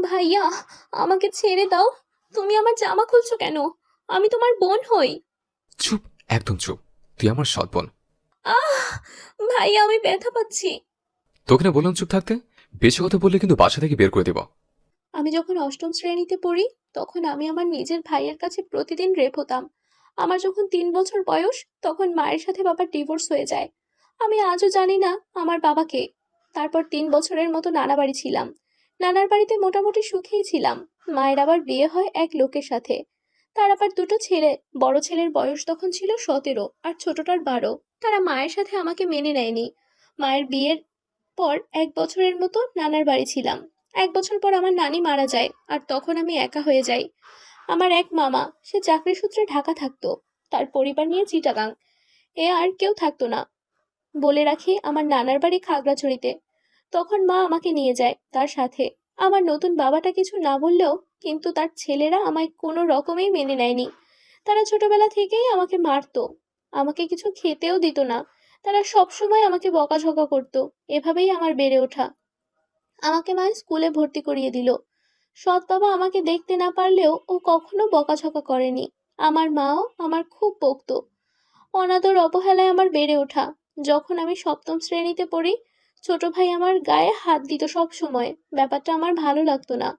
ভাইয়া, আমাকে ছেড়ে দাও। তুমি আমার জামা খুলছো কেন? আমি তোমার বোন হই। চুপ, একদম চুপ। তুই আমার সৎ বোন। আহ! ভাইয়া, আমি ব্যথা পাচ্ছি। তোকে না বললাম চুপ থাকতে? বেশি কথা বললে কিন্তু বাসা থেকে বের করে দেব। আমি যখন অষ্টম শ্রেণীতে পড়ি, তখন আমি আমার নিজের ভাইয়ের কাছে প্রতিদিন রেপ হতাম। আমার যখন 3 বছর বয়স, তখন মায়ের সাথে বাবার ডিভোর্স হয়ে যায়। আমি আজও জানি না আমার বাবাকে। তারপর 3 বছরের মতো নানা বাড়ি ছিলাম। নানার বাড়িতে মোটামুটি সুখেই ছিলাম। মায়ের আবার বিয়ে হয় এক লোকের সাথে। তার আবার দুটো ছেলে। বড় ছেলের বয়স তখন ছিল 17 আর ছোটটার 12। তারা মায়ের সাথে আমাকে মেনে নেয়নি। মায়ের বিয়ের পর 1 বছরের মতো নানার বাড়ি ছিলাম। 1 বছর পর আমার নানি মারা যায় আর তখন আমি একা হয়ে যাই। আমার এক মামা, সে চাকরি সূত্রে ঢাকা থাকতো। তার পরিবার নিয়ে চিটাগাং। আর কেউ থাকতো না। বলে রাখি, আমার নানার বাড়ি খাগড়াছড়িতে। তখন মা আমাকে নিয়ে যায় তার সাথে। আমার নতুন বাবাটা কিছু না বললেও, কিন্তু তার ছেলেরা আমায় কোনো রকমেই মেনে নেয়নি। তারা ছোটবেলা থেকেই আমাকে মারতো। আমাকে কিছু খেতেও দিত না। তারা সবসময় আমাকে বকাঝকা করতো। এভাবেই আমার বেড়ে ওঠা। আমাকে মা স্কুলে ভর্তি করিয়ে দিল। সৎ বাবা আমাকে দেখতে না পারলেও ও কখনো বকাঝকা করেনি। আমার মাও আমার খুব বকতো। অনাদর অবহেলায় আমার বেড়ে ওঠা। যখন আমি সপ্তম শ্রেণীতে পড়ি, ছোট ভাই আমার গায়ে হাত দিত সব সময়। ব্যাপারটা আমার ভালো লাগতো না।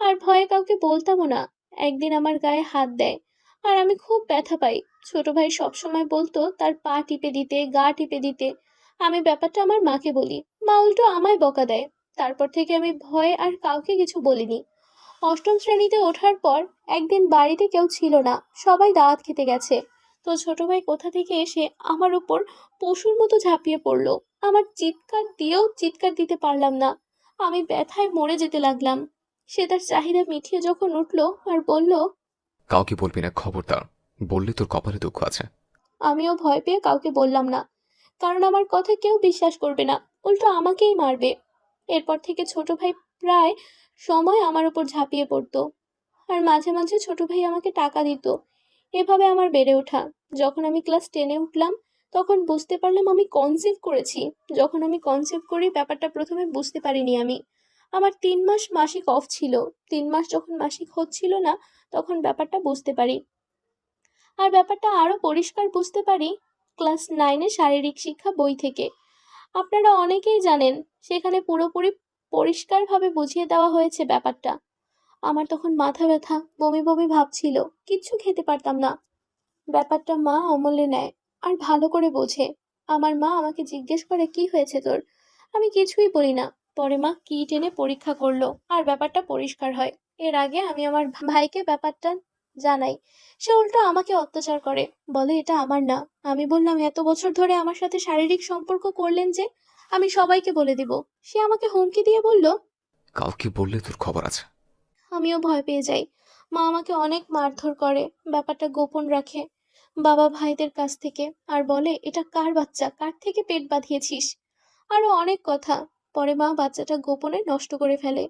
আর ভয়ে কাউকে বলতামও না। একদিন আমার গায়ে হাত দেয়। আর আমি খুব ব্যথা পাই। ছোট ভাই সব সময় বলতো তার পা টিপে দিতে, গা টিপে দিতে। আমি ব্যাপারটা আমার মাকে বলি। মা উল্টো আমায় বকা দেয়। তারপর থেকে আমি ভয়ে আর কাউকে কিছু বলিনি। অষ্টম শ্রেণীতে ওঠার পর একদিন বাড়িতে কেউ ছিল না। সবাই দাওয়াত খেতে গেছে। তো ছোট ভাই কোথা থেকে এসে আমার উপর পশুর মতো ঝাঁপিয়ে পড়লো। আমার চিৎকার দিয়েও চিৎকার দিতে পারলাম না। আমি ব্যথায় মরে যেতে লাগলাম। সে তার চাহিদা মিটিয়ে যখন উঠলো আর বলল, কাউকে বলবি না, খবরদার। বললে তোর কপালে দুঃখ আছে। আমিও ভয় পেয়ে কাউকে বললাম না। কারণ আমার কথা কেউ বিশ্বাস করবে না, উল্টো আমাকেই মারবে। এরপর থেকে ছোট ভাই প্রায় সময় আমার উপর ঝাঁপিয়ে পড়তো। আর মাঝে মাঝে ছোট ভাই আমাকে টাকা দিত। এভাবে আমার বেড়ে ওঠা। যখন আমি ক্লাস 10-এ উঠলাম, তখন বুঝতে পারলাম আমি কনসিভ করেছি। যখন আমি কনসিভ করি, ব্যাপারটা প্রথমে বুঝতে পারিনি আমি। আমার 3 মাস মাসিক অফ ছিল। 3 মাস যখন মাসিক হচ্ছিল না, তখন ব্যাপারটা বুঝতে পারি। আর ব্যাপারটা আরো পরিষ্কার বুঝতে পারি ক্লাস 9-এ শারীরিক শিক্ষা বই থেকে। আপনারা অনেকেই জানেন, সেখানে পুরোপুরি পরিষ্কারভাবে বুঝিয়ে দেওয়া হয়েছে ব্যাপারটা। আমার তখন মাথা ব্যথা, বমি বমি ভাব ছিল। কিচ্ছু খেতে পারতাম না। ব্যাপারটা মা অমলে নেয় আর ভালো করে বোঝে। আমার মা আমাকে জিজ্ঞেস করে, কি হয়েছে তোর? আমি কিছুই বলি না। পরে মা কিট এনে পরীক্ষা করলো আর ব্যাপারটা পরিষ্কার হয়। এর আগে আমি আমার ভাইকে ব্যাপারটা জানাই। সে উল্টো আমাকে অত্যাচার করে, বলে এটা আমার না। আমি বললাম, এত বছর ধরে আমার সাথে শারীরিক সম্পর্ক করলেন যে, আমি সবাইকে বলে দিব। সে আমাকে হুমকি দিয়ে বলল। কাউকে বললে তোর খবর আছে। আমিও ভয় পেয়ে যাই। মা আমাকে অনেক মারধর করে, ব্যাপারটা গোপন রাখে বাবা ভাইদের কাছ থেকে। আর বলে, এটা কার বাচ্চা, কার থেকে পেট বাঁধিয়েছিস। আরো অনেক কথা। পরে মা বাচ্চাটা গোপনে নষ্ট করে ফেলে।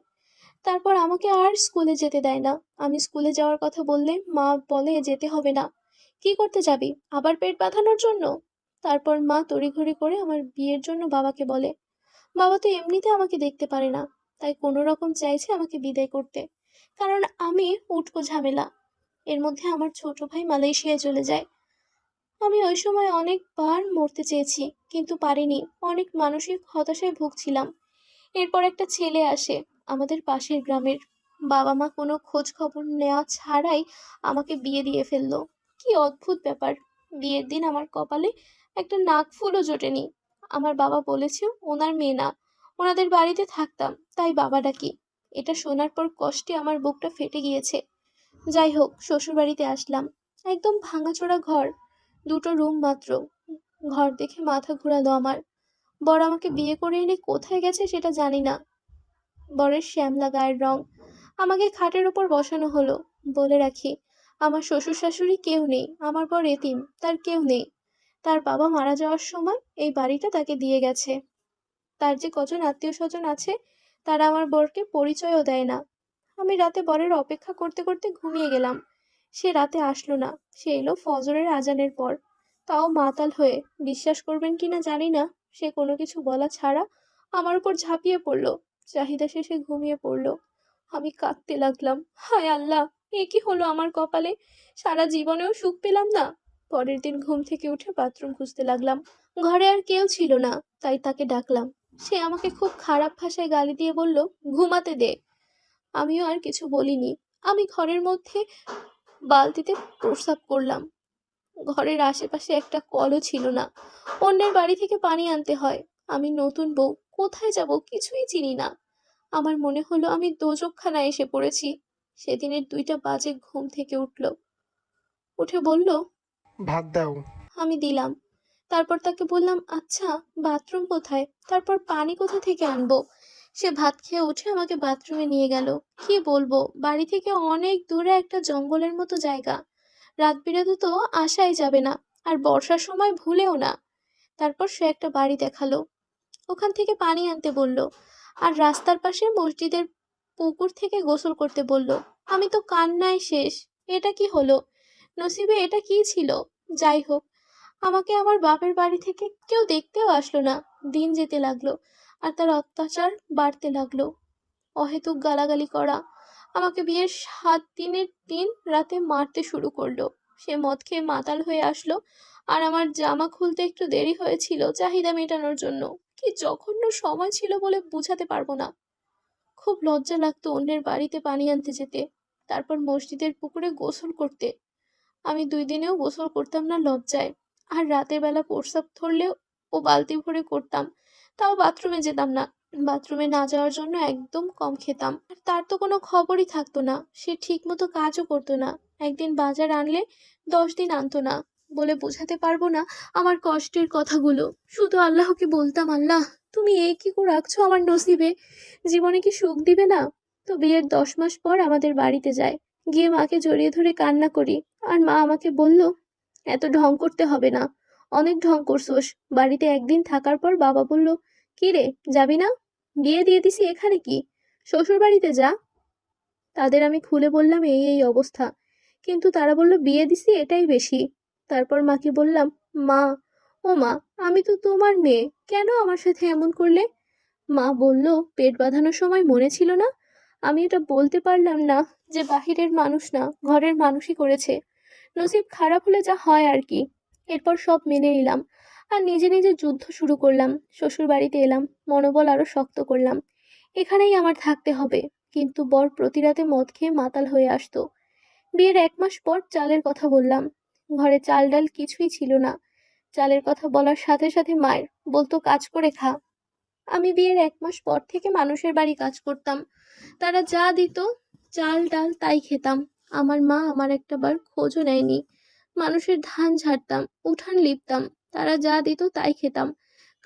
তারপর আমাকে আর স্কুলে যেতে দেয় না। আমি স্কুলে যাওয়ার কথা বললে মা বলে, যেতে হবে না। কি করতে যাবি, আবার পেট বাঁধানোর জন্য? তারপর মা তড়িঘড়ি করে আমার বিয়ের জন্য বাবাকে বলে। বাবা তো এমনিতে আমাকে দেখতে পারে না, তাই কোনো রকম চাইছে আমাকে বিদায় করতে। কারণ আমি উটকো ঝামেলা। এর মধ্যে আমার ছোট ভাই মালয়েশিয়ায় চলে যায়। আমি ওই সময় অনেকবার মরতে চেয়েছি, কিন্তু পারিনি। অনেক মানসিক হতাশায় ভুগছিলাম। এরপর একটা ছেলে আসে, আমাদের পাশের গ্রামের। বাবা মা কোনো খোঁজ খবর নেওয়া ছাড়াই আমাকে বিয়ে দিয়ে ফেললো। কি অদ্ভুত ব্যাপার! বিয়ের দিন আমার কপালে একটা নাকফুলও জোটেনি। আমার বাবা বলেছে ওনার মেয়ে না, ওনাদের বাড়িতে থাকতাম, তাই বাবা ডাকি। এটা শোনার পর কষ্টে আমার বুকটা ফেটে গিয়েছে। যাই হোক, শ্বশুরবাড়িতে আসলাম। একদম ভাঙাচোরা ঘর, দুটো রুম মাত্র। ঘর দেখে মাথা ঘোরালো আমার। বর আমাকে বিয়ে করে এনে কোথায় গেছে সেটা জানি না। বরের শ্যামলা গায়ের রং। আমাকে খাটের ওপর বসানো হলো। বলে রাখি, আমার শ্বশুর শাশুড়ি কেউ নেই। আমার বর এতিম, তার কেউ নেই। তার বাবা মারা যাওয়ার সময় এই বাড়িটা তাকে দিয়ে গেছে। তার যে কজন আত্মীয় স্বজন আছে, তারা আমার বরকে পরিচয়ও দেয় না। আমি রাতে বরের অপেক্ষা করতে করতে ঘুমিয়ে গেলাম। সে রাতে আসলো না। সে এলো ফজরের আজানের পর। তাও মাতাল হয়ে। বিশ্বাস করবেন কিনা জানি না, সে কোনো কিছু বলা ছাড়া আমার উপর ঝাঁপিয়ে পড়লো। চাহিদা শেষে ঘুমিয়ে পড়লো। আমি কাঁদতে লাগলাম। হায় আল্লাহ, এ কি হলো আমার কপালে! সারা জীবনেও সুখ পেলাম না। পরের দিন ঘুম থেকে উঠে বাথরুম খুঁজতে লাগলাম। ঘরে আর কেউ ছিল না, তাই তাকে ডাকলাম। সে আমাকে খুব খারাপ ভাষায় গালি দিয়ে বলল, ঘুমাতে দে। আমিও আর কিছু বলিনি। আমি ঘরের মধ্যে বালতিতে প্রস্রাব করলাম। ঘরের আশেপাশে একটা কলও ছিল না। অন্যের বাড়ি থেকে পানি আনতে হয়। আমি নতুন বউ, কোথায় যাব কিছুই চিনি না। আমার মনে হলো আমি দোজকখানায় এসে পড়েছি। সেদিনের 2টা বাজে ঘুম থেকে উঠে বলল, ভাত দাও। আমি দিলাম। তারপর তাকে বললাম, আচ্ছা বাথরুম কোথায়, তারপর পানি কোথা থেকে আনবো? সে ভাত খেয়ে উঠে আমাকে বাথরুমে নিয়ে গেল। কি বলবো, বাড়ি থেকে অনেক দূরে একটা জঙ্গলের মতো জায়গা। রাত বিরাতে তো আসাই যাবে না, আর বর্ষার সময় ভুলেও না। তারপর সে একটা বাড়ি দেখালো, ওখান থেকে পানি আনতে বলল, আর রাস্তার পাশে মসজিদের পুকুর থেকে গোসল করতে বলল। আমি তো কান্নায় শেষ। এটা কি হলো? নসিবে এটা কি ছিল? যাই হোক, আমাকে আমার বাপের বাড়ি থেকে কেউ দেখতেও আসলো না। দিন যেতে লাগলো, আর তার অত্যাচার বাড়তে লাগলো। অহেতুক গালাগালি করা। আমাকে বিয়ের 7 দিনের দিন রাতে মারতে শুরু করলো। সে মদ খেয়ে মাতাল হয়ে আসলো, আর আমার জামা খুলতে একটু দেরি হয়েছিল চাহিদা মেটানোর জন্য। কি জঘন্য সময় ছিল বলে বুঝাতে পারবো না। খুব লজ্জা লাগতো অন্যের বাড়িতে পানি আনতে যেতে, তারপর মসজিদের পুকুরে গোসল করতে। আমি 2 দিনেও গোসল করতাম না লজ্জায়। আর রাতের বেলা প্রস্রাব ধরলেও ও বালতি ভরে করতাম, তাও বাথরুমে যেতাম না। বাথরুমে না যাওয়ার জন্য একদম কম খেতাম। আর তার তো কোনো খবরই থাকতো না, সে ঠিক মতো কাজও করতো না। একদিন বাজার আনলে 10 দিন আনতো না। বলে বোঝাতে পারবো না আমার কষ্টের কথাগুলো। শুধু আল্লাহকে বলতাম, আল্লাহ তুমি এ কি করে রাখছো আমার নসিবে, জীবনে কি সুখ দিবে না? তো বিয়ের 10 মাস পর আমাদের বাড়িতে যায়। গিয়ে মাকে জড়িয়ে ধরে কান্না করি। আর মা আমাকে বলল, এত ঢং করতে হবে না, অনেক ঢং করছোস। বাড়িতে একদিন থাকার পর বাবা বলল, কি রে যাবি না? বিয়ে দিয়ে দিছি, এখানে কি? শ্বশুর বাড়িতে যা। তাদের আমি খুলে বললাম এই এই অবস্থা, কিন্তু তারা বলল বিয়ে দিছি এটাই বেশি। তারপর মাকে বললাম, মা, ও মা, আমি তো তোমার মেয়ে, কেন আমার সাথে এমন করলে? মা বলল, পেট বাঁধানোর সময় মনে ছিল না? আমি এটা বলতে পারলাম না যে বাহিরের মানুষ না, ঘরের মানুষই করেছে। নসিব খারাপ হলে যা হয় আর কি। এরপর সব মেনে নিলাম, আর নিজে নিজে যুদ্ধ শুরু করলাম। শ্বশুর বাড়িতে এলাম, মনোবল আরো শক্ত করলাম। এখানেই আমার থাকতে হবে। কিন্তু বর প্রতি রাতে মদ খেয়ে মাতাল হয়ে আসতো। বিয়ের 1 মাস পর চালের কথা বললাম। ঘরে চাল ডাল কিছুই ছিল না। চালের কথা বলার সাথে সাথে মায়ের বলতো, কাজ করে খা। আমি বিয়ের 1 মাস পর থেকে মানুষের বাড়ি কাজ করতাম। তারা যা দিত, চাল ডাল তাই খেতাম। আমার মা আমার একটা বার খোঁজও নেয়নি। মানুষের ধান ঝাড়তাম, উঠান লিপতাম। তারা যা দিত তাই খেতাম,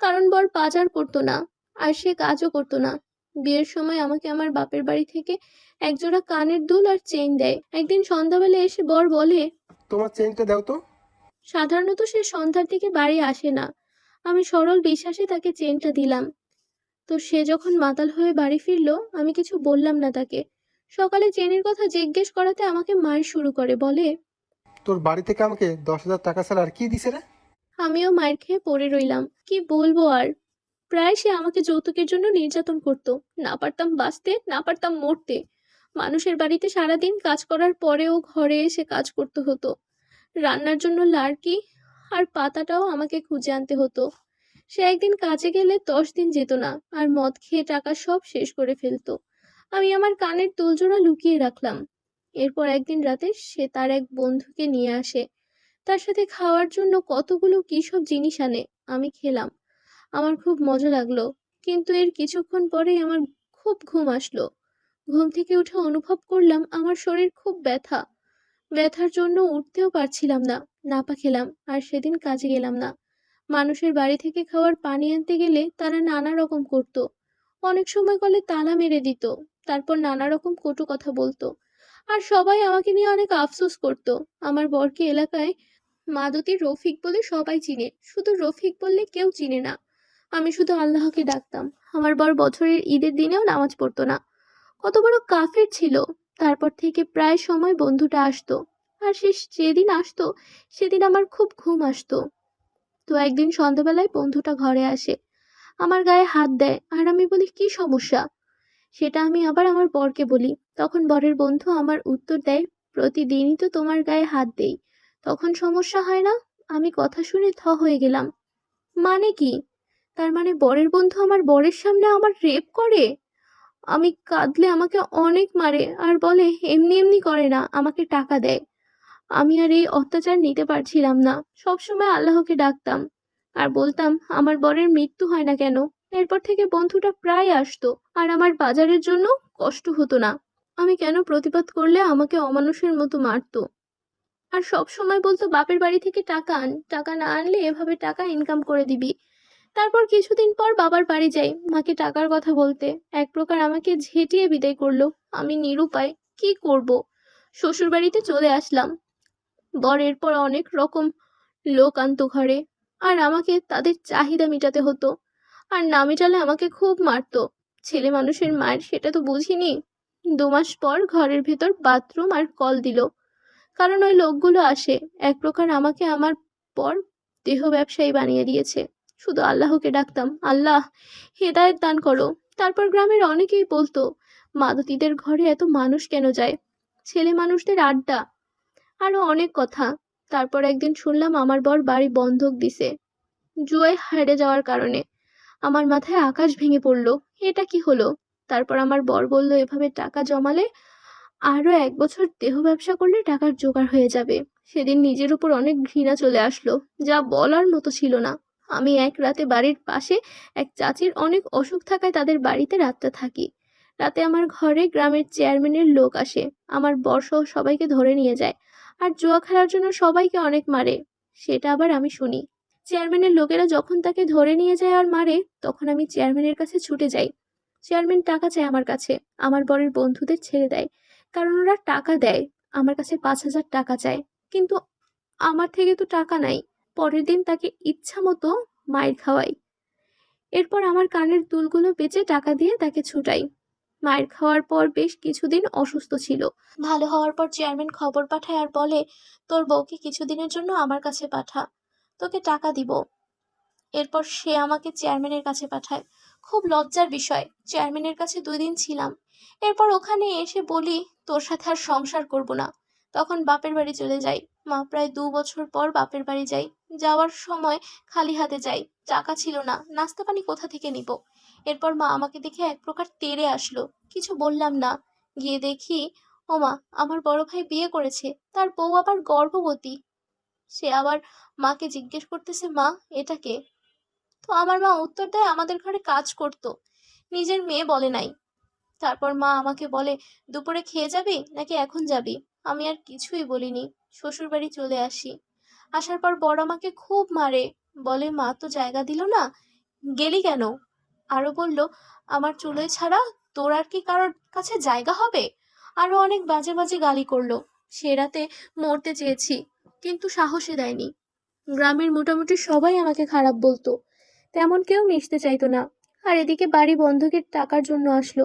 কারণ বর বাজার করতো না, আর সে কাজও করতো না। বিয়ের সময় আমাকে আমার বাপের বাড়ি থেকে একজোড়া কানের দুল আর চেইন দেয়। একদিন সন্ধ্যাবেলা এসে বর বলে, তোমার চেনটা দাও তো। সাধারণত সে সন্ধ্যার দিকে বাড়ি আসে না। আমি সরল বিশ্বাসে তাকে চেনটা দিলাম। তো সে যখন মাতাল হয়ে বাড়ি ফিরলো, আমি কিছু বললাম না তাকে। সকালে চেনের কথা জিজ্ঞেস করাতে আমাকে মার শুরু করে, বলে, তোর বাড়ি থেকে আমাকে 10,000 টাকা ছাড়া আর কি দিছে রে? আমিও মার খেয়ে পড়ে রইলাম। কি বলবো আর। প্রায় সে আমাকে যৌতুকের জন্য নির্যাতন করত। না পারতাম বাঁচতে, না পারতাম মরতে। মানুষের বাড়িতে সারাদিন কাজ করার পরেও ঘরে এসে কাজ করতে হতো। রান্নার জন্য লাড়কি আর পাতাটাও আমাকে খুঁজে আনতে হতো। সে একদিন কাজে গেলে 10 দিন যেত না, আর মদ খেয়ে টাকা সব শেষ করে ফেলতো। আমি আমার কানের দুলজোড়া লুকিয়ে রাখলাম। এরপর একদিন রাতে সে তার এক বন্ধুকে নিয়ে আসে। তার সাথে খাওয়ার জন্য কতগুলো কি সব জিনিস আনে। আমি খেলাম, আমার খুব মজা লাগলো। কিন্তু এর কিছুক্ষণ পরেই আমার খুব ঘুম আসলো। ঘুম থেকে উঠে অনুভব করলাম আমার শরীর খুব ব্যথা। ব্যথার জন্য উঠতেও পারছিলাম না। নাপা খেলাম, আর সেদিন কাজে গেলাম না। মানুষের বাড়ি থেকে খাওয়ার পানি আনতে গেলে তারা নানা রকম করতো। অনেক সময় কলে তালা মেরে দিত, তারপর নানা রকম কটু কথা বলতো। আর সবাই আমাকে নিয়ে অনেক আফসোস করতো। আমার বরকে এলাকায় মাদুতি রফিক বলে সবাই চিনে, শুধু রফিক বললে কেউ চিনে না। আমি শুধু আল্লাহকে ডাকতাম। আমার বর বছরের ঈদের দিনেও নামাজ পড়তো না। কত বড় কাফের ছিল। তারপর থেকে প্রায় সময় বন্ধুটা আসতো, আর সে যেদিন আসতো সেদিন আমার খুব ঘুম আসতো। তো একদিন সন্ধ্যাবেলায় বন্ধুটা ঘরে আসে, আমার গায়ে হাত দেয়, আর আমি বলি, কি সমস্যা? সেটা আমি আবার আমার বরকে বলি। তখন বরের বন্ধু আমার উত্তর দেয়, প্রতিদিনই তো তোমার গায়ে হাত দেই, তখন সমস্যা হয় না। আমি কথা শুনে থ হয়ে গেলাম। মানে কি? তার মানে বরের বন্ধু আমার বরের সামনে আমার রেপ করে? আমি কাঁদলে আমাকে অনেক মারে আর বলে এমনি এমনি করে না, আমাকে টাকা দেয়। আমি আর এই অত্যাচার নিতে পারছিলাম না। সবসময় আল্লাহকে ডাকতাম আর বলতাম আমার বরের মৃত্যু হয় না কেন। এরপর থেকে বন্ধুটা প্রায় আসতো আর আমার বাজারের জন্য কষ্ট হতো না। আমি কেন প্রতিবাদ করলে আমাকে অমানুষের মতো মারতো আর সব সময় বলতো বাপের বাড়ি থেকে টাকা আন, টাকা না আনলে এভাবে টাকা ইনকাম করে দিবি। তারপর কিছুদিন পর বাবার বাড়ি যাই মাকে টাকার কথা বলতে। এক প্রকার আমাকে ঝেঁটিয়ে বিদায় করলো। আমি নিরুপায়, কি করব। শ্বশুর বাড়িতে চলে আসলাম। বর এরপর অনেক রকম লোক আনতো ঘরে আর আমাকে তাদের চাহিদা মেটাতে হতো। আর না মেটালে আমাকে খুব মারতো। ছেলে মানুষের মায়ের সেটা তো বুঝিনি। 2 মাস পর ঘরের ভেতর বাথরুম আর কল দিল, কারণ ওই লোকগুলো আসে। এক প্রকার আমাকে আমার পর দেহ ব্যবসায়ী বানিয়ে দিয়েছে। শুধু আল্লাহকে ডাকতাম, আল্লাহ হেদায়েত দান করো। তারপর গ্রামের অনেকেই বলতো মাদতীদের ঘরে এত মানুষ কেন যায়, ছেলে মানুষদের আড্ডা, আরো অনেক কথা। তারপর একদিন শুনলাম আমার বর বাড়ি বন্ধক দিছে জুয়ায় হেরে যাওয়ার কারণে। আমার মাথায় আকাশ ভেঙে পড়লো। এটা কি হলো? তারপর আমার বর বলল এভাবে টাকা জমালে আরো 1 বছর দেহ ব্যবসা করলে টাকার জোগাড় হয়ে যাবে। সেদিন নিজের উপর অনেক ঘৃণা চলে আসলো, যা বলার মতো ছিল না। আমি এক রাতে বাড়ির পাশে এক চাচির অনেক অসুখ থাকায় তাদের বাড়িতে রাতটা থাকি। রাতে আমার ঘরে গ্রামের চেয়ারম্যানের লোক আসে, আমার বর সহ সবাইকে ধরে নিয়ে যায় আর জুয়া খেলার জন্য সবাইকে অনেক মারে। সেটা আবার আমি শুনি। চেয়ারম্যানের লোকেরা যখন তাকে ধরে নিয়ে যায় আর মারে, তখন আমি চেয়ারম্যানের কাছে ছুটে যাই। চেয়ারম্যান টাকা চায় আমার কাছে, আমার বরের বন্ধুদের ছেড়ে দেয়, কারণ ওরা টাকা দেয়। আমার কাছে 5,000 টাকা চায়, কিন্তু আমার থেকে তো টাকা নাই। পরের দিন তাকে ইচ্ছা মতো মাইর খাওয়াই। এরপর আমার কানের দুলগুলো বেচে টাকা দিয়ে তাকে ছুটাই। মায়ের খাওয়ার পর বেশ কিছুদিন অসুস্থ ছিল। ভালো হওয়ার পর চেয়ারম্যান খবর পাঠায় আর বলে তোর বউকে কিছুদিনের জন্য আমার কাছে পাঠা, তোকে টাকা দিব। এরপর সে আমাকে চেয়ারম্যানের কাছে পাঠায়। খুব লজ্জার বিষয়, চেয়ারম্যানের কাছে 2 দিন ছিলাম। এরপর ওখানে এসে বলি তোর সাথে আর সংসার করব না। তখন বাপের বাড়ি চলে যাই। মা প্রায় 2 বছর পর বাপের বাড়ি যাই। যাওয়ার সময় খালি হাতে যাই, টাকা ছিল না, নাস্তা পানি কোথা থেকে নিব। এরপর মা আমাকে দেখে এক প্রকার তেড়ে আসলো। কিছু বললাম না। গিয়ে দেখি ওমা, আমার বড় ভাই বিয়ে করেছে, তার বউ আবার গর্ভবতী। সে আবার মাকে জিজ্ঞেস করতেছে মা এটা কে? তো আমার মা উত্তর দেয় আমাদের ঘরে কাজ করতো, নিজের মেয়ে বলে নাই। তারপর মা আমাকে বলে দুপুরে খেয়ে যাবি নাকি এখন যাবি। আমি আর কিছুই বলিনি, শ্বশুর বাড়ি চলে আসি। আসার পর বড় আমাকে খুব মারে, বলে মা তো জায়গা দিল না, গেলি কেন। আরো বলল আমার চুলোয় ছাড়া তোর আর কি কারোর কাছে জায়গা হবে। আরো অনেক বাজে বাজে গালি করলো। সে রাতে মরতে চেয়েছি, কিন্তু সাহসে দেয়নি। গ্রামের মোটামুটি সবাই আমাকে খারাপ বলতো, তেমন কেউ মিশতে চাইতো না। আর এদিকে বাড়ি বন্ধকের টাকার জন্য আসলো,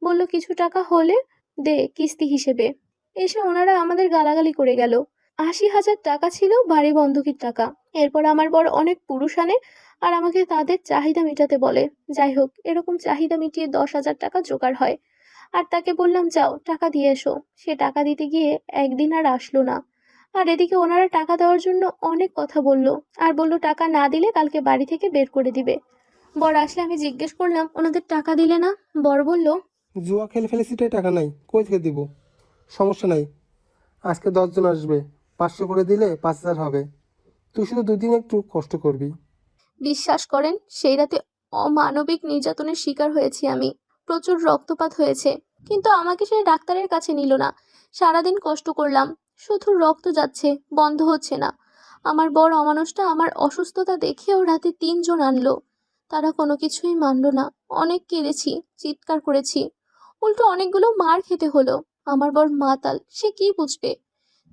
বলল কিছু টাকা হলে দে কিস্তি হিসেবে। এসে ওনারা আমাদের গালাগালি করে গেল। 80,000 টাকা ছিল বাড়ি বন্ধকের টাকা। এরপর আমার বড় অনেক পুরুষ আনে আর আমাকে তাদের চাহিদা মেটাতে বলে। যাই হোক, এরকম চাহিদা মিটিয়ে 10,000 টাকা জোগাড় হয়। আর তাকে বললাম যাও টাকা দিয়ে এসো। সে টাকা দিতে গিয়ে একদিন আর আসলো না। আর এদিকে ওনারা টাকা দেওয়ার জন্য অনেক কথা বলল আর বলল টাকা না দিলে কালকে বাড়ি থেকে বের করে দিবে। বর আসলে আমি জিজ্ঞেস করলাম ওনাদের টাকা দিলে না? বর বলল জুয়া খেলে ফেলেছি তাই টাকা নাই, কই থেকে দিব? সমস্যা নাই, আজকে 10 জন আসবে, 500 করে দিলে 5,000 হবে। তুই শুধু 2 দিন একটু কষ্ট করবি। বিশ্বাস করেন সেই রাতে অমানবিক নির্যাতনের শিকার হয়েছি আমি। প্রচুর রক্তপাত হয়েছে, কিন্তু আমাকে সে ডাক্তারের কাছে নিল না। সারাদিন কষ্ট করলাম, শুধু রক্ত যাচ্ছে, বন্ধ হচ্ছে না। আমার বড় অমানুষটা আমার অসুস্থতা দেখেও রাতে 3 জন আনলো। তারা কোনো কিছুই মানলো না। অনেক কেঁদেছি, চিৎকার করেছি, উল্টো অনেকগুলো মার খেতে হলো। আমার বর মাতাল, সে কি বুঝবে।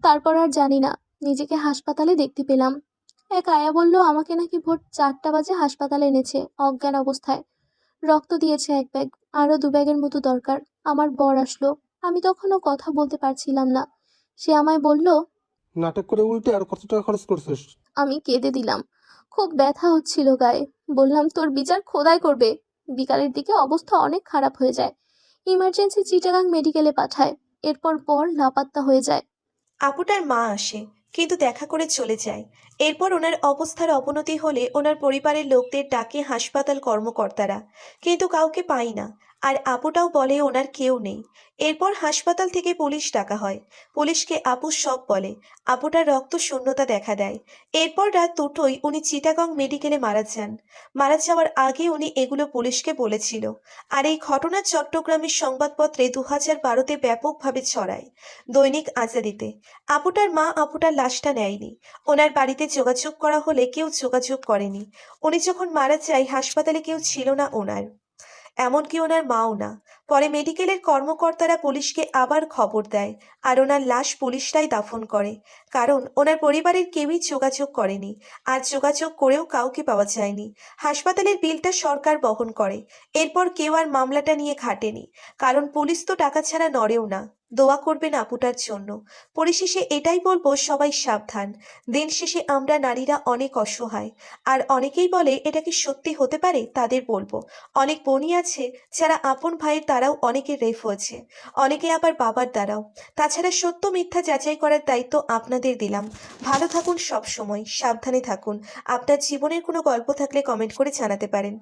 তারপর আর জানি না, নিজেকে হাসপাতালে দেখতে পেলাম। এক আয়া বলল আমাকে নাকি ভোর 4টা বাজে হাসপাতালে এনেছে অজ্ঞান অবস্থায়। রক্ত দিয়েছে 1 ব্যাগ, আরো 2 ব্যাগের মতো দরকার। আমার বর আসলো, আমি তখনও কথা বলতে পারছিলাম না। সে আমায় বলল, নাটক করে উল্টে আর কত টাকা খরচ করছিস? আমি কেঁদে দিলাম। খুব ব্যথা হচ্ছিল গায়ে। বললাম তোর বিচার খোদাই করবে। বিকালের দিকে অবস্থা অনেক খারাপ হয়ে যায়। ইমার্জেন্সি চিটাগাং মেডিকেলে পাঠায়। এরপর লাপাত্তা হয়ে যায়। আপুটার মা আসে, কিন্তু দেখা করে চলে যায়। এরপর ওনার অবস্থার অবনতি হলে ওনার পরিবারের লোকদের ডাকে হাসপাতাল কর্মকর্তারা, কিন্তু কাউকে পাই না। আর আপুটাও বলে ওনার কেউ নেই। এরপর হাসপাতাল থেকে পুলিশ ডাকা হয়। পুলিশকে আপু সব বলে। আপুটার রক্ত শূন্যতা দেখা দেয়। এরপর রাত 2টোয় উনি চিটাগং মেডিকেলে মারা যান। মারা যাওয়ার আগে উনি এগুলো পুলিশকে বলেছিল। আর এই ঘটনা চট্টগ্রামের সংবাদপত্রে 2012-তে ব্যাপকভাবে ছড়ায়, দৈনিক আজাদিতে। আপুটার মা আপুটার লাশটা নেয়নি। ওনার বাড়িতে যোগাযোগ করা হলে কেউ যোগাযোগ করেনি। উনি যখন মারা যায় হাসপাতালে কেউ ছিল না ওনার, এমনকি ওনার মাও না। পরে মেডিকেলের কর্মকর্তারা পুলিশকে আবার খবর দেয়, আর ওনার লাশ পুলিশরাই দাফন করে। কারণ ওনার পরিবারের কেউই যোগাযোগ করেনি, আর যোগাযোগ করেও কাউকে পাওয়া যায়নি। হাসপাতালের বিলটা সরকার বহন করে। এরপর কেউ আর মামলাটা নিয়ে ঘাটেনি, কারণ পুলিশ তো টাকা ছাড়া নড়েও না। দোয়া করবেন আপুটার জন্য। পরিশেষে এটাই বলবো, সবাই সাবধান। দিন শেষে আমরা নারীরা অনেক অসহায়। আর অনেকেই বলে এটা কি সত্যি হতে পারে, তাদের বলবো, অনেক বোনই আছে যারা আপন ভাইয়ের দ্বারাও অনেকে রেপ হয়েছে, অনেকে আবার বাবার দ্বারাও। তাছাড়া সত্য মিথ্যা যাচাই করার দায়িত্ব আপনাদের দিলাম। ভালো থাকুন, সব সময় সাবধানে থাকুন। আপনার জীবনের কোনো গল্প থাকলে কমেন্ট করে জানাতে পারেন।